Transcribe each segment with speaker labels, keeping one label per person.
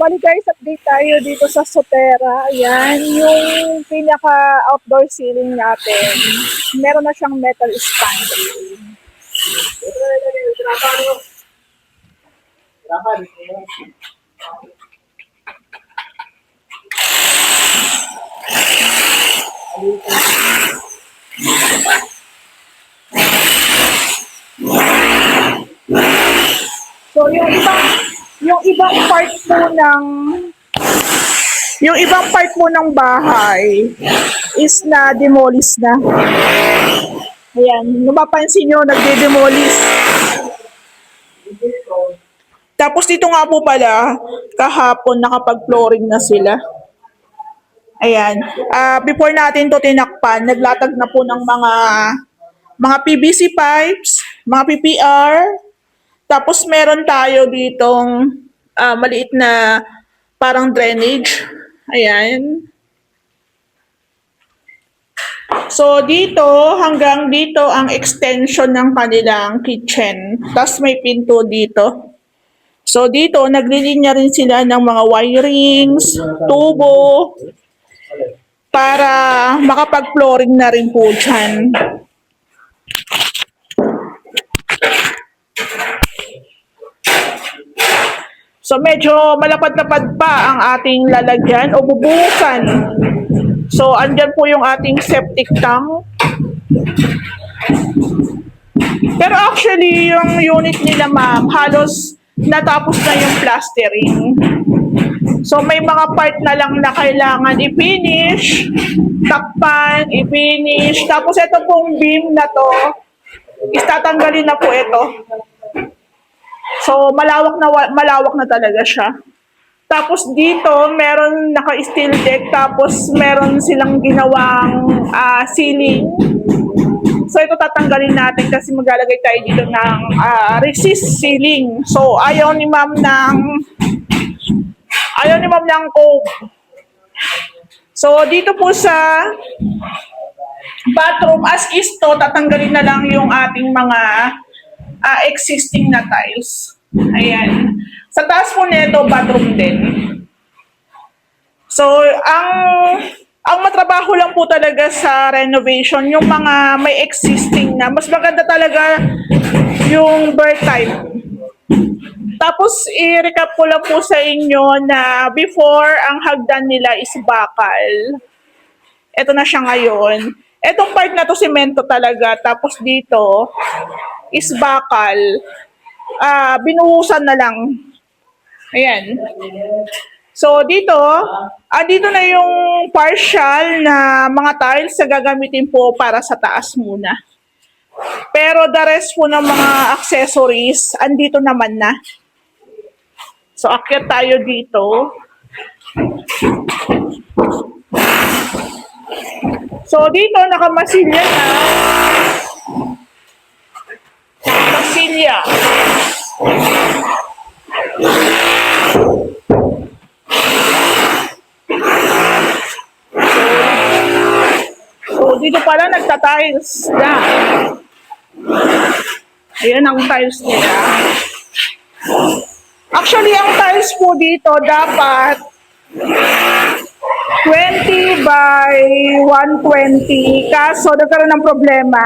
Speaker 1: bali guys, update tayo dito sa Sotera. Ayan, yung pinaka-outdoor ceiling natin. Meron na siyang metal stand. So, yung ibang part po ng bahay is na demolish na. Ayan, mapapansin nyo, nagde-demolish. Tapos dito nga po pala, kahapon nakapag-flooring na sila. Ayan. Before natin to tinakpan, naglatag na po ng mga PVC pipes, mga PPR. Tapos meron tayo ditong maliit na parang drainage. Ayan. So dito, hanggang dito ang extension ng kanilang kitchen. Tapos may pinto dito. So dito, naglilinya rin sila ng mga wirings, tubo, para makapag-flooring na rin po dyan. So medyo malapad-lapad pa ang ating lalagyan o bubuhusan. So andyan po yung ating septic tank. Pero actually, yung unit nila ma'am, halos natapos na yung plastering. So may mga part na lang na kailangan i-finish, takpan, i-finish. Tapos ito pong beam na to, itatanggalin na po ito. So malawak na talaga siya. Tapos dito, meron naka-steel deck, tapos meron silang ginawang ceiling. So ito tatanggalin natin kasi maglalagay tayo dito ng resist ceiling. So ayaw ni ma'am ng coke. So dito po sa bathroom, as is to, tatanggalin na lang yung ating mga existing na tiles. Ayan. Sa taas po nito, bathroom din. So, ang matrabaho lang po talaga sa renovation, yung mga may existing na, mas maganda talaga yung bird type. Tapos, i-recap ko lang po sa inyo na before, ang hagdan nila is bakal. Ito na siya ngayon. Etong part na to, semento talaga. Tapos dito, is bakal. Binuhusan na lang. Ayan. So, dito na yung partial na mga tiles na gagamitin po para sa taas muna. Pero the rest po ng mga accessories, andito naman na. So, akyat tayo dito. So, dito nakamasilya na. Masilya. So, dito pala nagta-tiles na. Ayan ang tiles nila. Actually, ang tiles po dito dapat 20 by 120. Kaso, nagkaroon ng problema.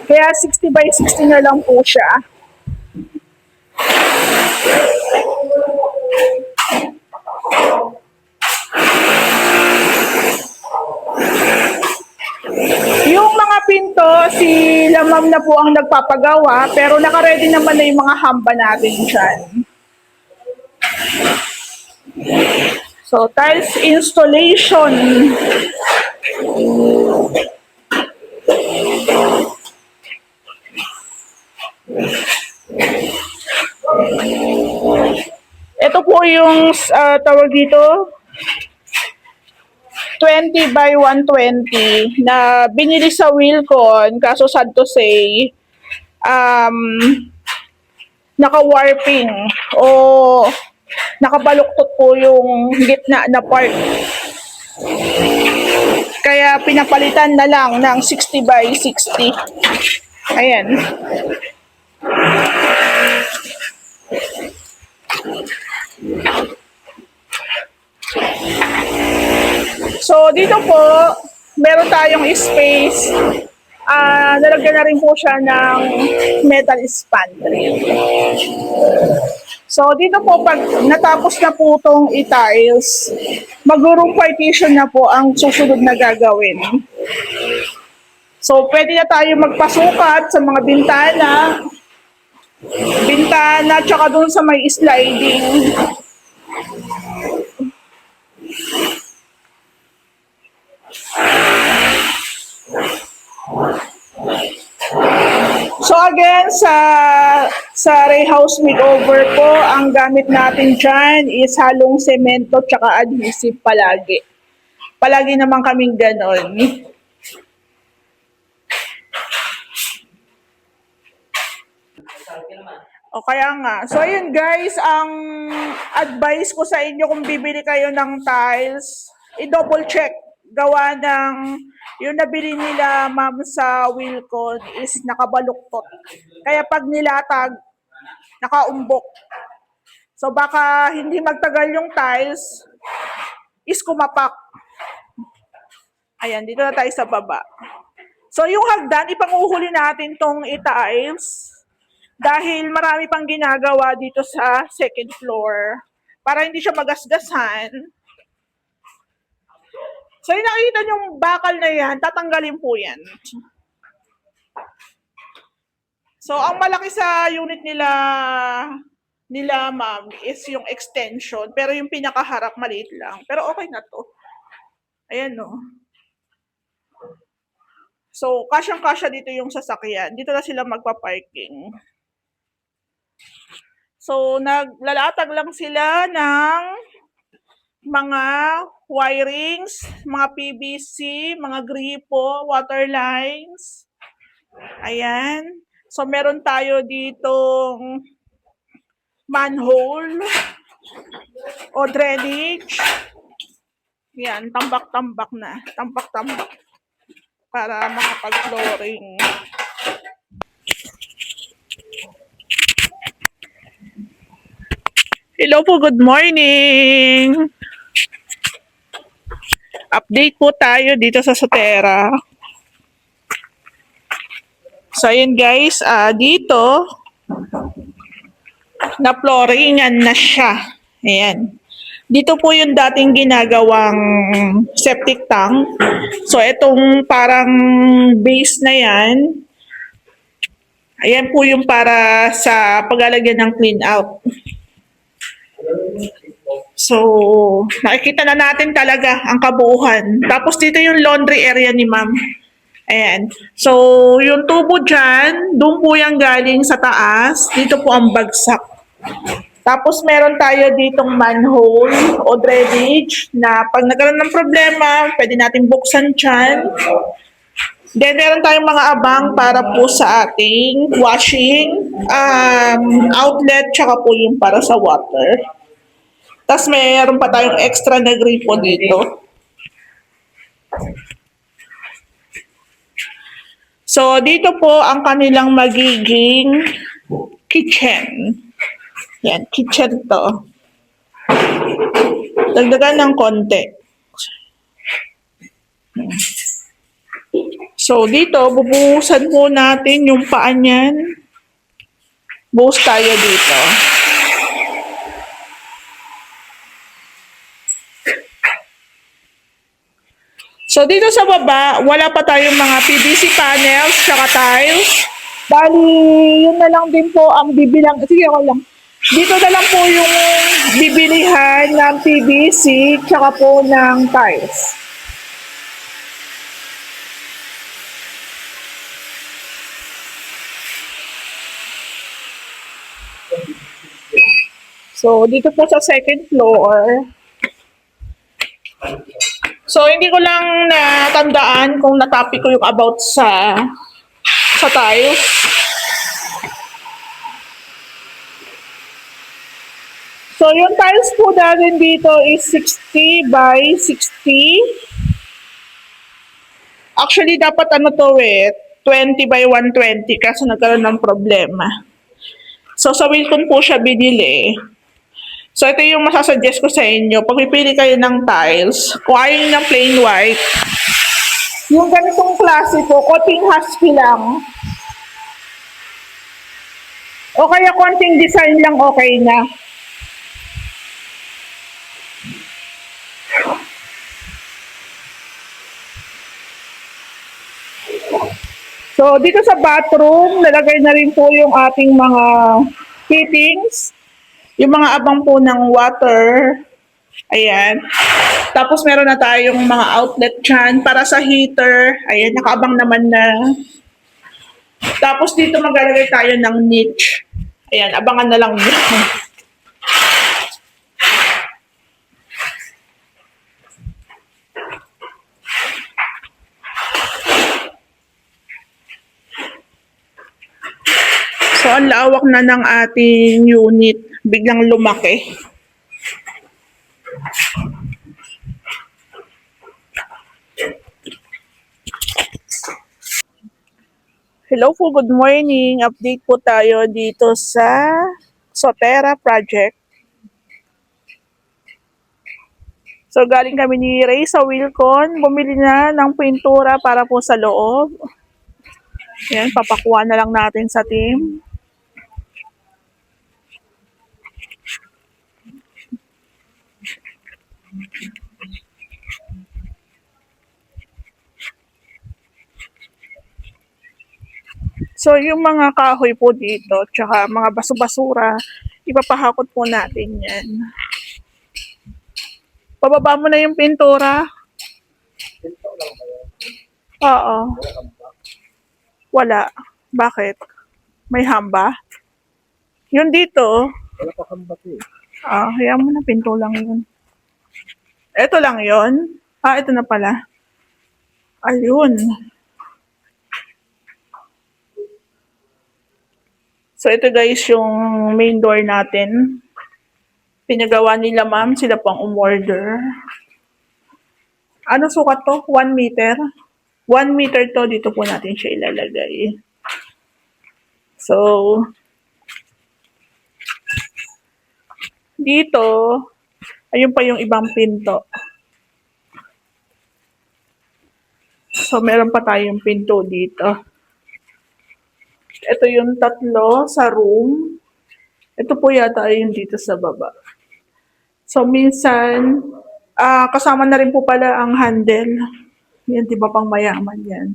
Speaker 1: Kaya 60 by 60 na lang po siya. Yung mga pinto, si Lamam na po ang nagpapagawa, pero nakaready naman na yung mga hamba natin dyan. So, tiles installation. Ito po yung tawag dito, 20 by 120 na binili sa Wilcon, kaso sad to say, naka-warping o nakabaluktot po yung gitna na part. Kaya pinapalitan na lang ng 60 by 60. Ayan. dito po, meron tayong space. Nalagyan na rin po siya ng metal spandrel. So, dito po, pag natapos na po itong i-tiles, mag-room partition na po ang susunod na gagawin. So, pwede na tayo magpasukat sa mga bintana, tsaka dun sa may sliding. So again, sa Ray House Makeover po, ang gamit natin dyan is halong semento tsaka adhesive palagi. Palagi naman kaming ganon. O kaya nga. So ayun guys, ang advice ko sa inyo kung bibili kayo ng tiles, i-double check. Gawa ng yung nabili nila ma'am sa Wilcon is nakabaluktot. Kaya pag nilatag, nakaumbok. So baka hindi magtagal yung tiles, is kumapak. Ayan, dito na tayo sa baba. So yung hagdan, ipanguhuli natin tong i-tiles dahil marami pang ginagawa dito sa second floor para hindi siya magasgasan. So yung nakikita yung bakal na yan, tatanggalin po yan. So ang malaki sa unit nila ma'am is yung extension, pero yung pinakaharap maliit lang. Pero okay na to. Ayan no. So kasyang-kasya dito yung sasakyan. Dito na sila magpa-parking. So naglalatag lang sila ng mga wirings, mga PVC, mga gripo, water lines. Ayan. So meron tayo ditong manhole o drainage. Yan, tambak-tambak na. Tambak-tambak para makapag-flooring. Hello po, good morning! Update po tayo dito sa Sotera. So, ayun guys, dito, na-flooringan na siya. Ayan. Dito po yung dating ginagawang septic tank. So, itong parang base na yan, ayan po yung para sa paglalagyan ng clean out. So, nakikita na natin talaga ang kabuuan. Tapos dito yung laundry area ni ma'am. Ayan. So, yung tubo dyan, doon po yung galing sa taas. Dito po ang bagsak. Tapos meron tayo ditong manhole o drainage na pag nagkaroon ng problema, pwede natin buksan dyan. Then meron tayong mga abang para po sa ating washing, outlet, tsaka po yung para sa water. Tapos mayroon pa tayong extra na gripo dito. So, dito po ang kanilang magiging kitchen. Yan, kitchen to. Dagdagan ng konti. So, dito, bubuhusan po natin yung paa niyan. Buhos tayo dito. So, dito sa baba, wala pa tayong mga PVC panels tsaka tiles. Bali, yun na lang din po ang bibilang. Sige, ako lang. Dito na lang po yung bibilihan ng PVC tsaka po ng tiles. So, dito po sa second floor. So, hindi ko lang natandaan kung natopic ko yung about sa tiles. So, yung tiles po natin dito is 60 by 60. Actually, dapat 20 by 120 kaso nagkaroon ng problema. So, sa Wilcon po siya binili. So, ito yung masasuggest ko sa inyo. Pag pipili kayo ng tiles, kung ayaw nyo ng plain white, yung ganitong klase po, konting husky lang. O kaya konting design lang okay na. So, dito sa bathroom, nalagay na rin po yung ating mga fittings. Yung mga abang po ng water. Ayan. Tapos meron na tayong mga outlet dyan para sa heater. Ayan, nakaabang naman na. Tapos dito maglalagay tayo ng niche. Ayan, abangan na lang yun. So, ang lawak na ng ating unit. Biglang lumaki. Hello po, good morning. Update po tayo dito sa Sotera Project. So, galing kami ni Ray sa Wilcon. Bumili na ng pintura para po sa loob. Yan, papakuha na lang natin sa team. So, yung mga kahoy po dito, tsaka mga baso-basura, ipapahakot po natin yan. Pababa mo na yung pintura. Oo. Wala. Bakit? May hamba? Yun dito.
Speaker 2: Wala pa kang bati.
Speaker 1: Hayaan mo na, pinto lang yun. Ito lang yun. Ito na pala. Ayun. So, ito guys, yung main door natin. Pinagawa nila ma'am, sila pang umorder. Ano sukat to? 1 meter? 1 meter to, dito po natin siya ilalagay. So, dito, ayun pa yung ibang pinto. So, meron pa tayong pinto dito. Ito yung tatlo sa room. Ito po yata yung dito sa baba. So, minsan, kasama na rin po pala ang handle. Yan, di ba pang mayaman yan?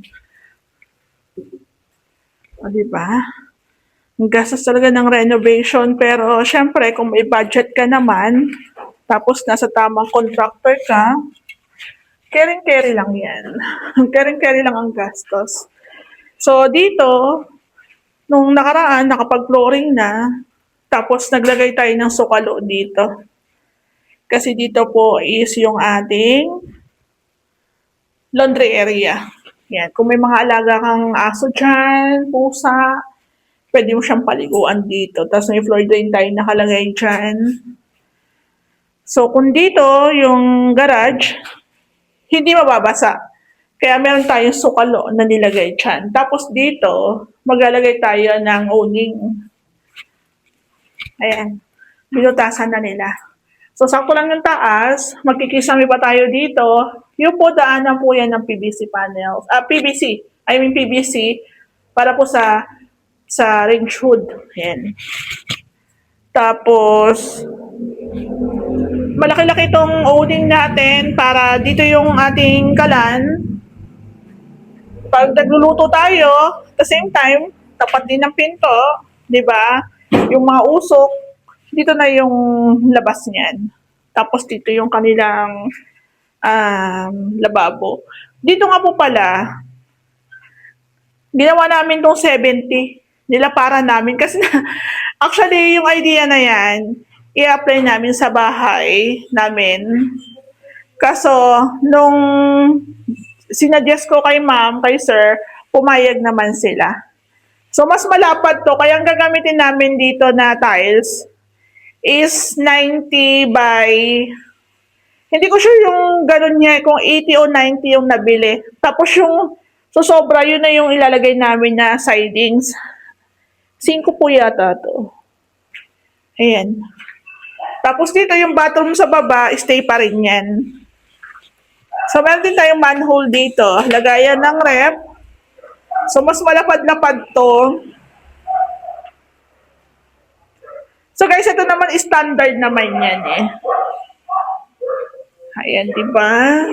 Speaker 1: O, di ba? Ang gastos talaga ng renovation, pero syempre, kung may budget ka naman, tapos nasa tamang contractor ka, caring-carry lang yan. Caring-carry lang ang gastos. So, dito, nung nakaraan, nakapag-flooring na, tapos naglagay tayo ng sukalo dito. Kasi dito po is yung ating laundry area. Yan. Kung may mga alaga kang aso dyan, pusa, pwede mo siyang paliguan dito. Tapos may floor drain tayo nakalagay dyan. So, kung dito, yung garage, hindi mababasa. Kaya meron tayong sukalo na nilagay dyan. Tapos dito, maglalagay tayo ng awning. Ayan. Binutasan na nila. So, sakto lang yung taas. Magkikisami pa tayo dito. Yung po, daanan po yan ng PVC panels. PVC. I mean PVC. Para po sa range hood. Ayan. Tapos, malaki-laki itong awning natin para dito yung ating kalan. Pag nagluluto tayo, at the same time, tapat din ng pinto, di ba? Yung mga usok, dito na yung labas niyan. Tapos dito yung kanilang lababo. Dito nga po pala, ginawa namin tong 70. Nila para namin. Kasi actually, yung idea na yan, i-apply namin sa bahay namin. Kaso, nung sinuggest ko kay ma'am, kay sir, pumayag naman sila. So, mas malapad to. Kaya ang gagamitin namin dito na tiles is 90 by... Hindi ko sure yung ganun niya, kung 80 o 90 yung nabili. Tapos yung sobra, yun na yung ilalagay namin na sidings. 5 po yata to. Ayan. Tapos dito yung bathroom sa baba, stay pa rin yan. So meron din tayong manhole dito. Lagayan ng rep. So mas malapad-lapad to. So guys, ito naman standard naman yan eh. Ayan, di ba?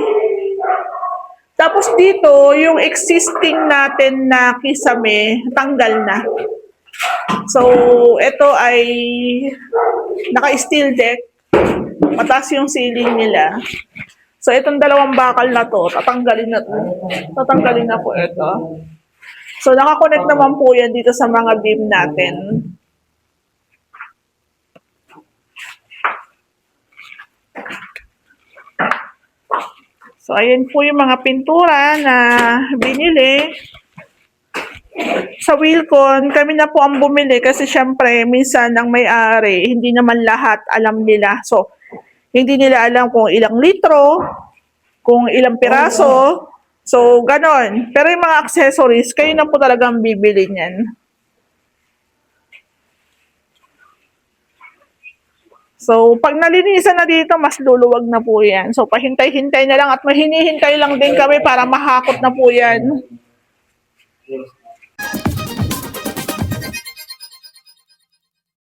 Speaker 1: Tapos dito, yung existing natin na kisame, tanggal na. So, ito ay naka-steel deck. Mataas yung ceiling nila. So, itong dalawang bakal na to, tatanggalin na to. Tatanggalin na po ito. So, nakakonect naman po yan dito sa mga beam natin. So, ayan po yung mga pintura na binili. Sa Wilcon, kami na po ang bumili kasi syempre, minsan ang may-ari, hindi naman lahat alam nila. So, hindi nila alam kung ilang litro, kung ilang piraso. So, ganon. Pero yung mga accessories, kayo na po talagang bibili niyan. So, pag nalinisan na dito, mas luluwag na po yan. So, pahintay-hintay na lang at mahinihintay lang din kami para mahakot na po yan.